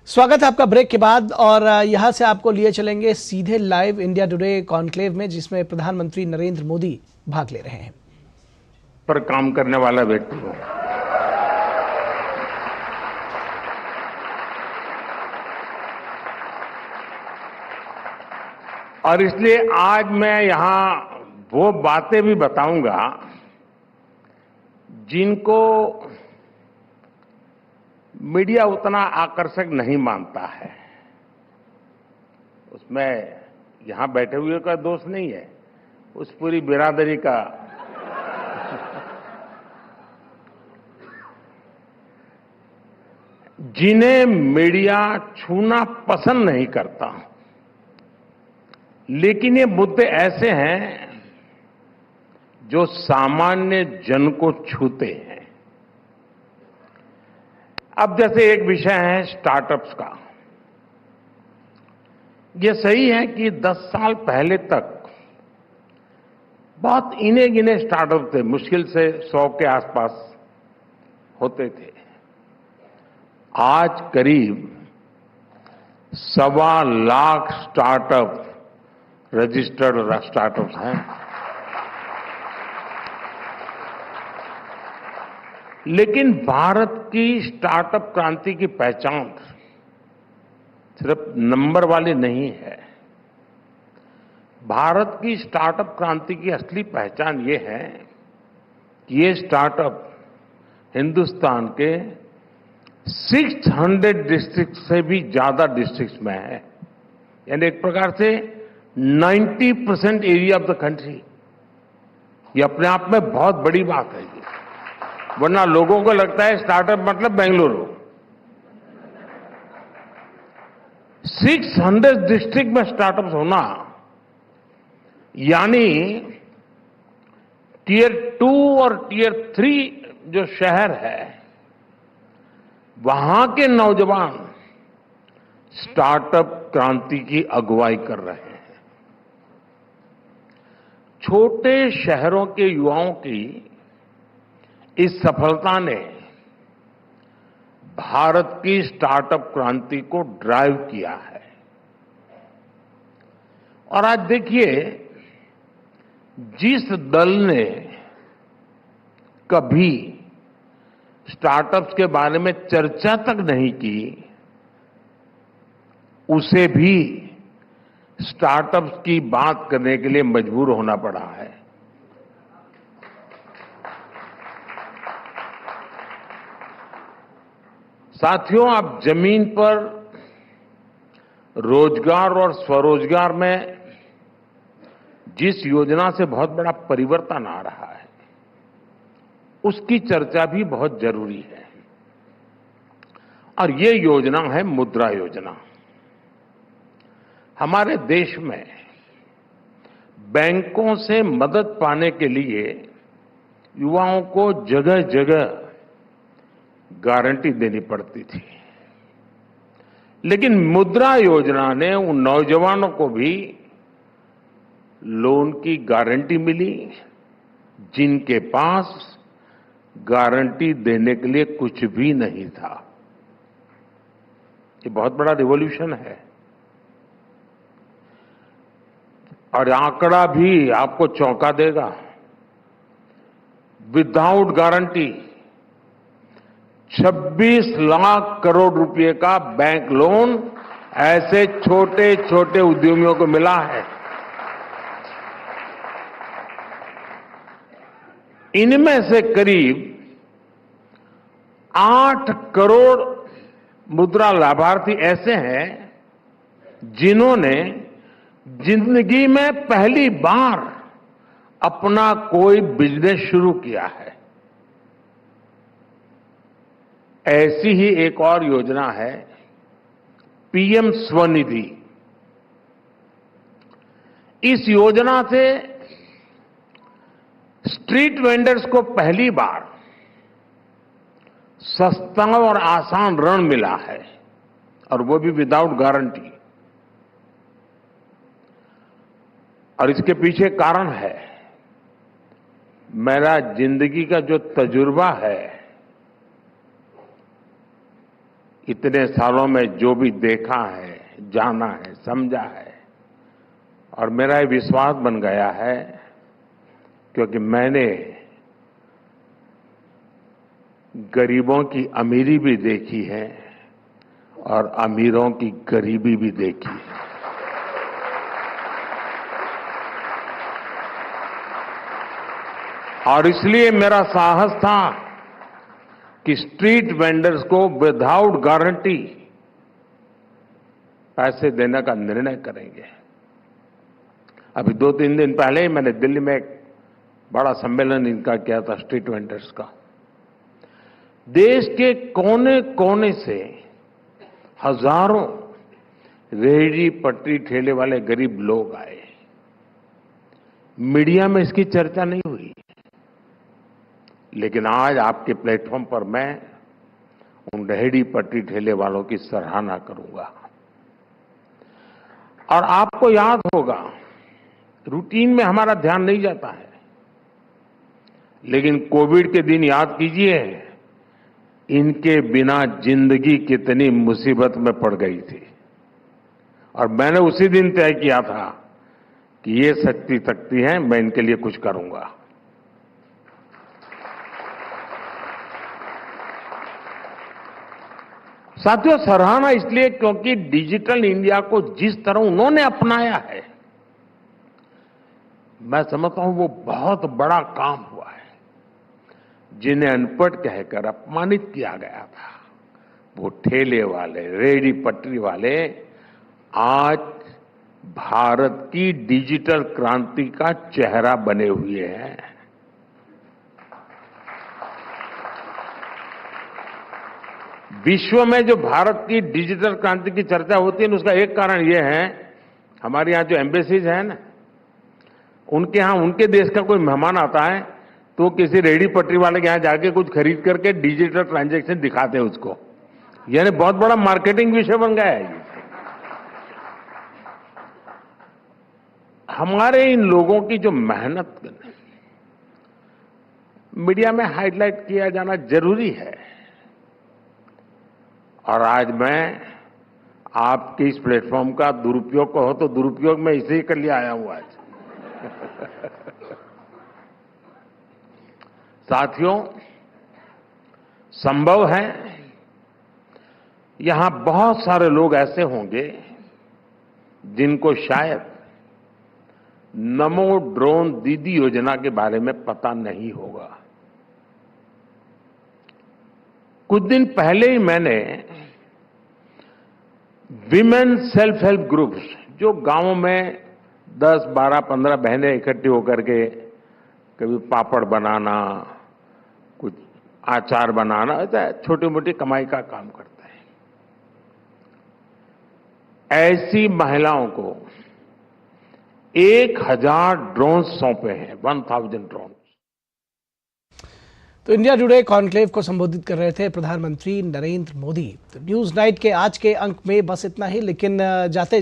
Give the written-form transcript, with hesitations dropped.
स्वागत है आपका ब्रेक के बाद और यहाँ से आपको लिए चलेंगे सीधे लाइव इंडिया टुडे कॉन्क्लेव में, जिसमें प्रधानमंत्री नरेंद्र मोदी भाग ले रहे हैं। पर काम करने वाला व्यक्ति हूं। और इसलिए आज मैं यहां वो बातें भी बताऊंगा जिनको मीडिया उतना आकर्षक नहीं मानता है। उसमें यहां बैठे हुए का दोष नहीं है, उस पूरी बिरादरी का जिन्हें मीडिया छूना पसंद नहीं करता। लेकिन ये मुद्दे ऐसे हैं जो सामान्य जन को छूते हैं। अब जैसे एक विषय है स्टार्टअप्स का। ये सही है कि 10 साल पहले तक बहुत इने गिने स्टार्टअप थे, मुश्किल से 100 के आसपास होते थे। आज करीब 1.25 लाख स्टार्टअप रजिस्टर्ड स्टार्टअप्स हैं। लेकिन भारत की स्टार्टअप क्रांति की पहचान सिर्फ नंबर वाली नहीं है। भारत की स्टार्टअप क्रांति की असली पहचान ये है कि ये स्टार्टअप हिंदुस्तान के 600 डिस्ट्रिक्ट से भी ज्यादा डिस्ट्रिक्ट्स में है, यानी एक प्रकार से 90% एरिया ऑफ द कंट्री। ये अपने आप में बहुत बड़ी बात है। ये वरना लोगों को लगता है स्टार्टअप मतलब बेंगलुरु। 600 डिस्ट्रिक्ट में स्टार्टअप होना यानी टियर 2 और टियर 3 जो शहर है वहां के नौजवान स्टार्टअप क्रांति की अगुवाई कर रहे हैं। छोटे शहरों के युवाओं की इस सफलता ने भारत की स्टार्टअप क्रांति को ड्राइव किया है। और आज देखिए, जिस दल ने कभी स्टार्टअप्स के बारे में चर्चा तक नहीं की, उसे भी स्टार्टअप्स की बात करने के लिए मजबूर होना पड़ा है। साथियों, आप जमीन पर रोजगार और स्वरोजगार में जिस योजना से बहुत बड़ा परिवर्तन आ रहा है, उसकी चर्चा भी बहुत जरूरी है। और ये योजना है मुद्रा योजना। हमारे देश में बैंकों से मदद पाने के लिए युवाओं को जगह जगह गारंटी देनी पड़ती थी। लेकिन मुद्रा योजना ने उन नौजवानों को भी लोन की गारंटी मिली जिनके पास गारंटी देने के लिए कुछ भी नहीं था। ये बहुत बड़ा रिवॉल्यूशन है। और आंकड़ा भी आपको चौंका देगा। विदाउट गारंटी 26 लाख करोड़ रुपए का बैंक लोन ऐसे छोटे छोटे उद्यमियों को मिला है। इनमें से करीब 8 करोड़ मुद्रा लाभार्थी ऐसे हैं जिन्होंने जिंदगी में पहली बार अपना कोई बिजनेस शुरू किया है। ऐसी ही एक और योजना है पीएम स्वनिधि। इस योजना से स्ट्रीट वेंडर्स को पहली बार सस्ता और आसान ऋण मिला है, और वो भी विदाउट गारंटी। और इसके पीछे कारण है मेरा जिंदगी का जो तजुर्बा है, इतने सालों में जो भी देखा है, जाना है, समझा है, और मेरा ये विश्वास बन गया है, क्योंकि मैंने गरीबों की अमीरी भी देखी है और अमीरों की गरीबी भी देखी है। और इसलिए मेरा साहस था कि स्ट्रीट वेंडर्स को विदाउट गारंटी पैसे देने का निर्णय करेंगे। अभी 2-3 दिन पहले ही मैंने दिल्ली में एक बड़ा सम्मेलन इनका किया था, स्ट्रीट वेंडर्स का। देश के कोने कोने से हजारों रेहड़ी पटरी ठेले वाले गरीब लोग आए। मीडिया में इसकी चर्चा नहीं हुई, लेकिन आज आपके प्लेटफॉर्म पर मैं उन रेहड़ी पटरी ठेले वालों की सराहना करूंगा। और आपको याद होगा, रूटीन में हमारा ध्यान नहीं जाता है, लेकिन कोविड के दिन याद कीजिए, इनके बिना जिंदगी कितनी मुसीबत में पड़ गई थी। और मैंने उसी दिन तय किया था कि ये शक्ति हैं, मैं इनके लिए कुछ करूंगा। साथियों, सराहना इसलिए क्योंकि डिजिटल इंडिया को जिस तरह उन्होंने अपनाया है, मैं समझता हूं वो बहुत बड़ा काम हुआ है। जिन्हें अनपढ़ कहकर अपमानित किया गया था, वो ठेले वाले, रेहड़ी पटरी वाले आज भारत की डिजिटल क्रांति का चेहरा बने हुए हैं। विश्व में जो भारत की डिजिटल क्रांति की चर्चा होती है, उसका एक कारण यह है, हमारे यहाँ जो एम्बेसीज है ना, उनके यहाँ उनके देश का कोई मेहमान आता है तो किसी रेहड़ी पटरी वाले के यहाँ जाके कुछ खरीद करके डिजिटल ट्रांजैक्शन दिखाते हैं उसको। यानी बहुत बड़ा मार्केटिंग विषय बन गया है ये। हमारे इन लोगों की जो मेहनत मीडिया में हाईलाइट किया जाना जरूरी है। और आज मैं आपके इस प्लेटफॉर्म का दुरुपयोग हो तो दुरुपयोग में इसे ही कर लिया आया हूं आज। साथियों, संभव है यहां बहुत सारे लोग ऐसे होंगे जिनको शायद नमो ड्रोन दीदी योजना के बारे में पता नहीं होगा। कुछ दिन पहले ही मैंने विमेन सेल्फ हेल्प ग्रुप्स, जो गांवों में 10, 12, 15 बहनें इकट्ठी होकर के कभी पापड़ बनाना, कुछ आचार बनाना, ऐसा छोटी मोटी कमाई का काम करते हैं, ऐसी महिलाओं को 1000 ड्रोन सौंपे हैं, 1000 ड्रोन। तो इंडिया टुडे कॉन्क्लेव को संबोधित कर रहे थे प्रधानमंत्री नरेंद्र मोदी। तो न्यूज नाइट के आज के अंक में बस इतना ही, लेकिन जाते जाते